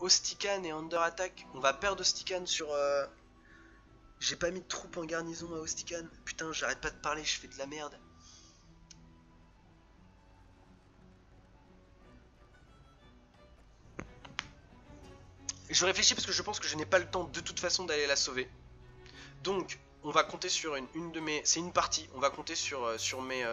Ostican et Under Attack. On va perdre Ostican sur... J'ai pas mis de troupes en garnison à Ostican. Putain, j'arrête pas de parler, je fais de la merde. Je réfléchis parce que je pense que je n'ai pas le temps de toute façon d'aller la sauver. Donc, on va compter sur une de mes... C'est une partie, on va compter sur mes...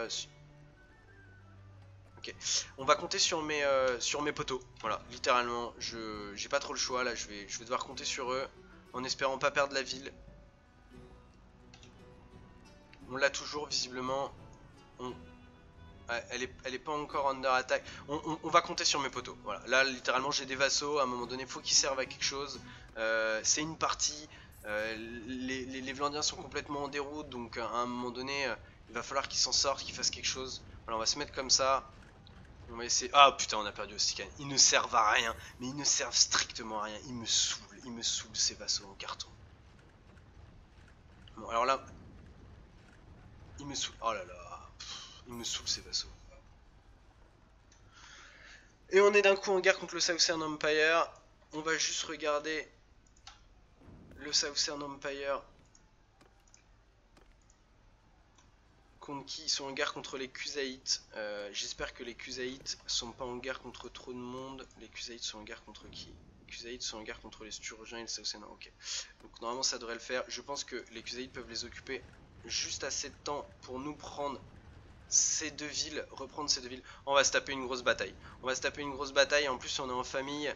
Ok, on va compter sur mes poteaux. Voilà, littéralement, j'ai pas trop le choix là, je vais devoir compter sur eux en espérant pas perdre la ville. On l'a toujours visiblement. Elle est pas encore under attack. On va compter sur mes poteaux. Voilà, là littéralement j'ai des vassaux. À un moment donné, faut qu'ils servent à quelque chose. C'est une partie. Les Vlandiens sont complètement en déroute, donc à un moment donné, il va falloir qu'ils s'en sortent, qu'ils fassent quelque chose. Voilà, on va se mettre comme ça. On va essayer. Ah putain, on a perdu Ostican. Ils ne servent à rien, mais ils ne servent strictement à rien. Ils me saoulent ces vassaux en carton. Bon, alors là, ils me saoulent. Oh là là, ils me saoulent ces vassaux. Et on est d'un coup en guerre contre le Southern Empire. On va juste regarder le Southern Empire. Contre qui ils sont en guerre contre les Kusaïtes. J'espère que les Kusaïtes sont pas en guerre contre trop de monde. Les Kusaïtes sont en guerre contre qui? Les Kusaïtes sont en guerre contre les Sturgiens et le Southern. Ok. Donc normalement ça devrait le faire. Je pense que les Kusaïtes peuvent les occuper juste assez de temps pour nous prendre ces deux villes, reprendre ces deux villes. On va se taper une grosse bataille. On va se taper une grosse bataille. En plus on est en famille.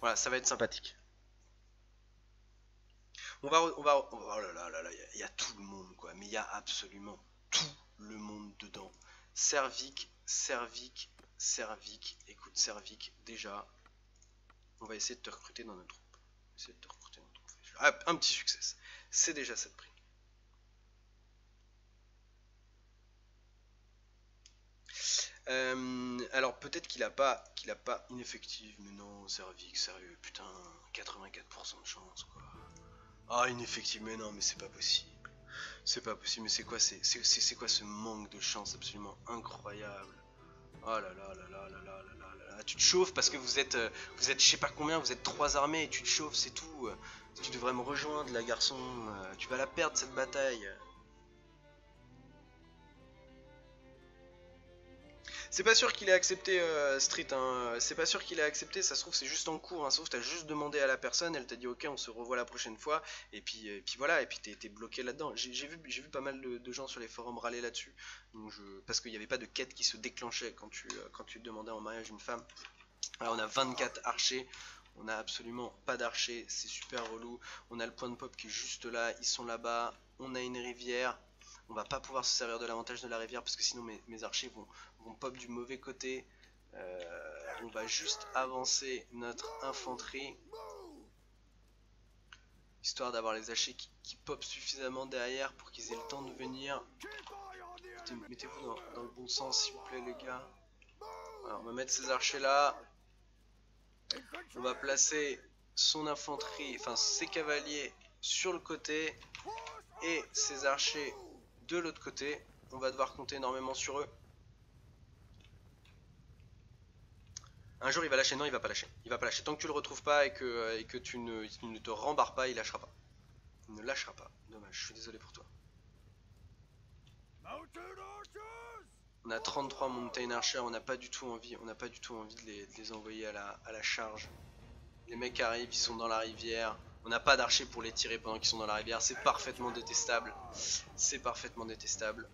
Voilà, ça va être sympathique. Oh là là, il y a tout le monde quoi, mais il y a absolument tout le monde dedans. Servique, écoute Servique, déjà, on va essayer de te recruter dans notre troupe. Ah, un petit succès, c'est déjà ça de prix. Alors peut-être qu'il a pas ineffective, mais non, Servique, sérieux, putain, 84% de chance quoi. Ah, ineffective, mais non, mais c'est pas possible. C'est pas possible, mais c'est quoi, quoi ce manque de chance absolument incroyable. Oh là là là là là là là là. Tu te chauffes parce que vous êtes je sais pas combien, vous êtes 3 armées et tu te chauffes, c'est tout. Tu devrais me rejoindre là garçon, tu vas la perdre cette bataille. C'est pas sûr qu'il ait accepté Street, hein. C'est pas sûr qu'il ait accepté, ça se trouve c'est juste en cours, hein. Sauf que t'as juste demandé à la personne, elle t'a dit ok on se revoit la prochaine fois, et puis voilà, et puis t'es bloqué là-dedans. J'ai vu pas mal de gens sur les forums râler là-dessus, parce qu'il n'y avait pas de quête qui se déclenchait quand tu demandais en mariage une femme. Alors on a 24 archers, on a absolument pas d'archers, c'est super relou. On a le point de pop qui est juste là, ils sont là-bas, on a une rivière. On va pas pouvoir se servir de l'avantage de la rivière parce que sinon mes archers vont pop du mauvais côté. On va juste avancer notre infanterie, histoire d'avoir les archers qui pop suffisamment derrière pour qu'ils aient le temps de venir. Mettez-vous dans le bon sens s'il vous plaît les gars. Alors, on va mettre ces archers là. On va placer son infanterie, enfin ses cavaliers sur le côté et ses archers de l'autre côté. On va devoir compter énormément sur eux. Un jour il va lâcher, non il va pas lâcher. Il va pas lâcher. Tant que tu le retrouves pas et que tu ne te rembarres pas, il lâchera pas. Il ne lâchera pas. Dommage, je suis désolé pour toi. On a 33 Mountain Archers, on n'a pas du tout envie, de les envoyer à la charge. Les mecs arrivent, ils sont dans la rivière. On n'a pas d'archers pour les tirer pendant qu'ils sont dans la rivière. C'est parfaitement détestable. C'est parfaitement détestable.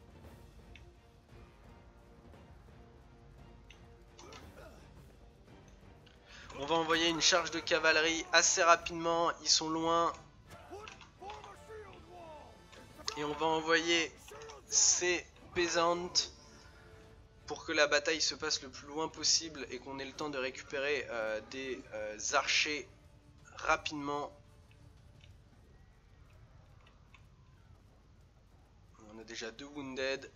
On va envoyer une charge de cavalerie assez rapidement. Ils sont loin. Et on va envoyer ces pesantes pour que la bataille se passe le plus loin possible et qu'on ait le temps de récupérer des archers rapidement. On a déjà 2 wounded.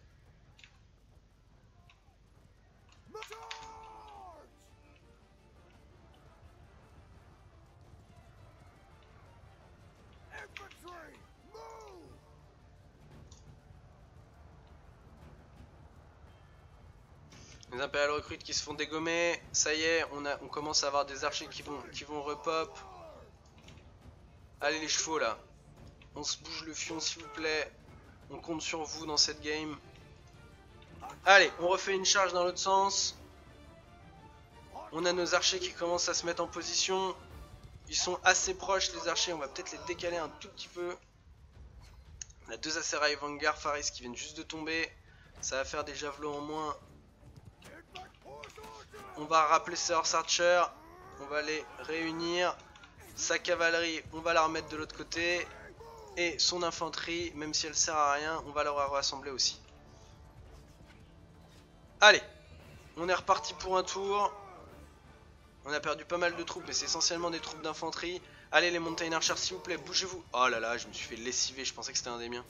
Les Impérial recrutes qui se font dégommer. Ça y est, on commence à avoir des archers qui vont repop. Allez les chevaux là. On se bouge le fion s'il vous plaît. On compte sur vous dans cette game. Allez, on refait une charge dans l'autre sens. On a nos archers qui commencent à se mettre en position. Ils sont assez proches les archers, on va peut-être les décaler un tout petit peu. On a deux Aserai Vanguard Faris qui viennent juste de tomber. Ça va faire des javelots en moins. On va rappeler ses Horse Archers. On va les réunir. Sa cavalerie, on va la remettre de l'autre côté. Et son infanterie, même si elle sert à rien, on va la rassembler aussi. Allez, on est reparti pour un tour. On a perdu pas mal de troupes, mais c'est essentiellement des troupes d'infanterie. Allez les Mountain Archers s'il vous plaît, bougez-vous. Oh là là, je me suis fait lessiver, je pensais que c'était un des miens.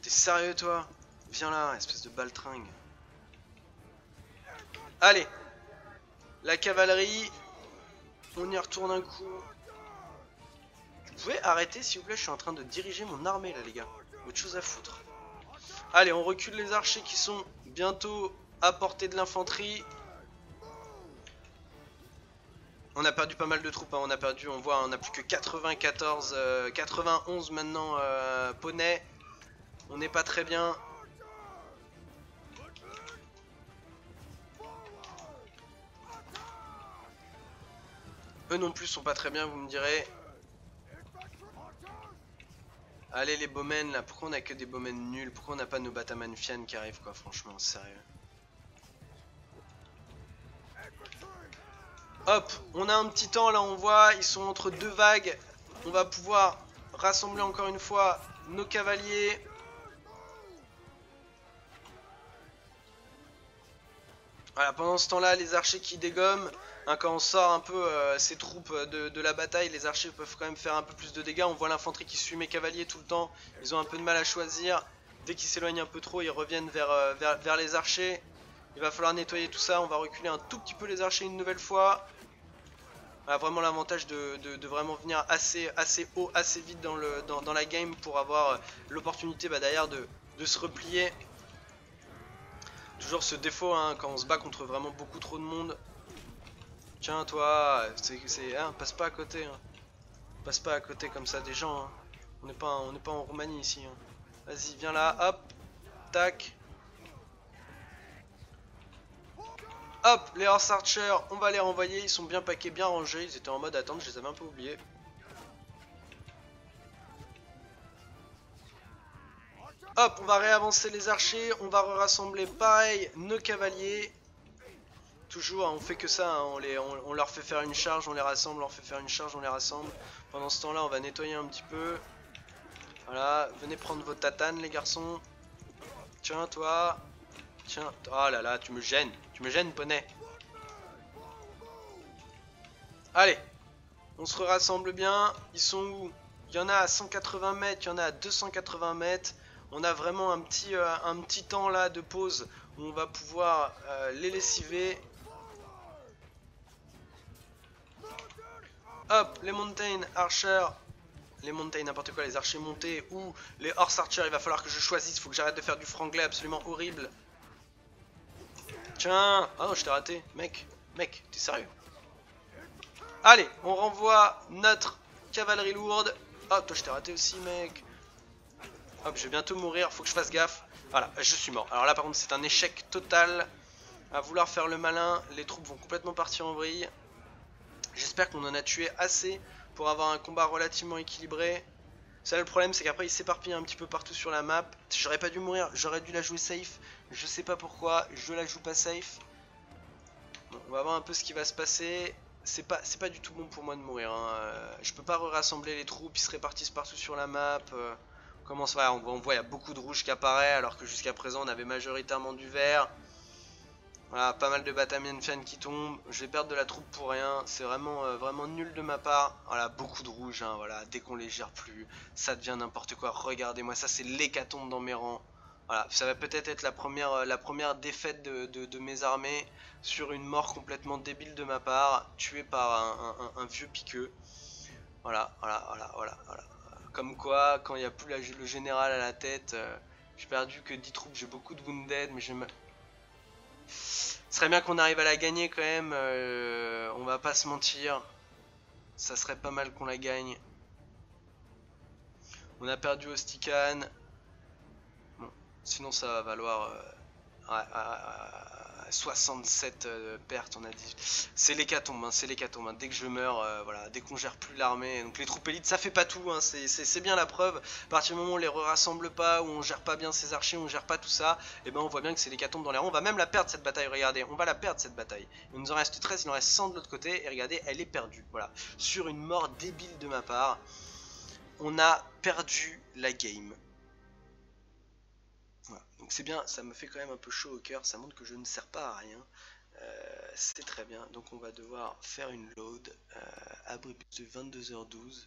T'es sérieux toi? Viens là, espèce de baltringue. Allez, la cavalerie. On y retourne un coup. Vous pouvez arrêter s'il vous plaît, je suis en train de diriger mon armée là les gars. Autre chose à foutre. Allez, on recule les archers qui sont bientôt à portée de l'infanterie. On a perdu pas mal de troupes, hein. On a perdu, on voit, on a plus que 91 maintenant poney. On n'est pas très bien. Eux non plus sont pas très bien, vous me direz. Allez les bowmen là, pourquoi on a que des bowmen nuls? Pourquoi on n'a pas nos Bataman Fian qui arrivent quoi, franchement, sérieux. Hop, on a un petit temps là, on voit, ils sont entre deux vagues. On va pouvoir rassembler encore une fois nos cavaliers. Voilà, pendant ce temps-là, les archers qui dégomment. Hein, quand on sort un peu ces troupes de la bataille, les archers peuvent quand même faire un peu plus de dégâts. On voit l'infanterie qui suit mes cavaliers tout le temps. Ils ont un peu de mal à choisir. Dès qu'ils s'éloignent un peu trop, ils reviennent vers les archers. Il va falloir nettoyer tout ça. On va reculer un tout petit peu les archers une nouvelle fois. On a vraiment l'avantage de vraiment venir assez haut, assez vite dans la game pour avoir l'opportunité derrière de se replier. Toujours ce défaut hein, quand on se bat contre vraiment beaucoup trop de monde. Tiens toi, hein, passe pas à côté. Hein. Passe pas à côté comme ça des gens. Hein. On n'est pas en Roumanie ici. Hein. Vas-y, viens là, hop, tac. Hop, les Horse Archers, on va les renvoyer. Ils sont bien paqués, bien rangés. Ils étaient en mode attente, je les avais un peu oubliés. Hop, on va réavancer les archers. On va rassembler pareil nos cavaliers. Toujours, hein, on fait que ça. Hein, on leur fait faire une charge, on les rassemble. On leur fait faire une charge, on les rassemble. Pendant ce temps-là, on va nettoyer un petit peu. Voilà, venez prendre vos tatanes, les garçons. Tiens, toi. Tiens, oh là là, tu me gênes, poney. Allez, on se rassemble bien. Ils sont où? Il y en a à 180 mètres, il y en a à 280 mètres. On a vraiment un petit temps là de pause où on va pouvoir les lessiver. Hop, les Mountain Archers. Les Mountain, n'importe quoi, les archers montés ou les Horse Archers. Il va falloir que je choisisse, il faut que j'arrête de faire du franglais absolument horrible. Tiens, ah non, je t'ai raté, mec, t'es sérieux? Allez, on renvoie notre cavalerie lourde. Ah, toi je t'ai raté aussi, mec. Hop, je vais bientôt mourir, faut que je fasse gaffe. Voilà, je suis mort. Alors là, par contre, c'est un échec total. À vouloir faire le malin, les troupes vont complètement partir en vrille. J'espère qu'on en a tué assez pour avoir un combat relativement équilibré. Ça, le problème, c'est qu'après, il s'éparpille un petit peu partout sur la map. J'aurais pas dû mourir, j'aurais dû la jouer safe. Je sais pas pourquoi, je la joue pas safe. Bon, on va voir un peu ce qui va se passer. C'est pas du tout bon pour moi de mourir. Hein. Je peux pas rassembler les troupes, ils se répartissent partout sur la map. Voilà, on voit il y a beaucoup de rouge qui apparaît, alors que jusqu'à présent, on avait majoritairement du vert. Voilà, pas mal de Batamian Fian qui tombent. Je vais perdre de la troupe pour rien. C'est vraiment nul de ma part. Voilà, beaucoup de rouge. Hein, voilà, dès qu'on les gère plus, ça devient n'importe quoi. Regardez-moi, ça c'est l'hécatombe dans mes rangs. Voilà, ça va peut-être être la première défaite de mes armées sur une mort complètement débile de ma part, tué par un vieux piqueux. Voilà. Comme quoi, quand il n'y a plus le général à la tête, j'ai perdu que 10 troupes. J'ai beaucoup de wounded, mais j'ai serait bien qu'on arrive à la gagner quand même, on va pas se mentir. Ça serait pas mal qu'on la gagne. On a perdu Ostican. Bon, sinon ça va valoir 67 pertes, on a dit. C'est l'hécatombe, hein, c'est l'hécatombe. Hein. Dès que je meurs, voilà, dès qu'on gère plus l'armée. Donc les troupes élites, ça fait pas tout, hein, c'est bien la preuve. À partir du moment où on les rassemble pas, où on gère pas bien ses archers, on gère pas tout ça, et ben on voit bien que c'est l'hécatombe dans les rangs. On va même la perdre cette bataille, regardez, on va la perdre cette bataille. Il nous en reste 13, il en reste 100 de l'autre côté, et regardez, elle est perdue. Voilà, sur une mort débile de ma part, on a perdu la game. Voilà. Donc c'est bien, ça me fait quand même un peu chaud au cœur, ça montre que je ne sers pas à rien. C'est très bien, donc on va devoir faire une load à de 22h12.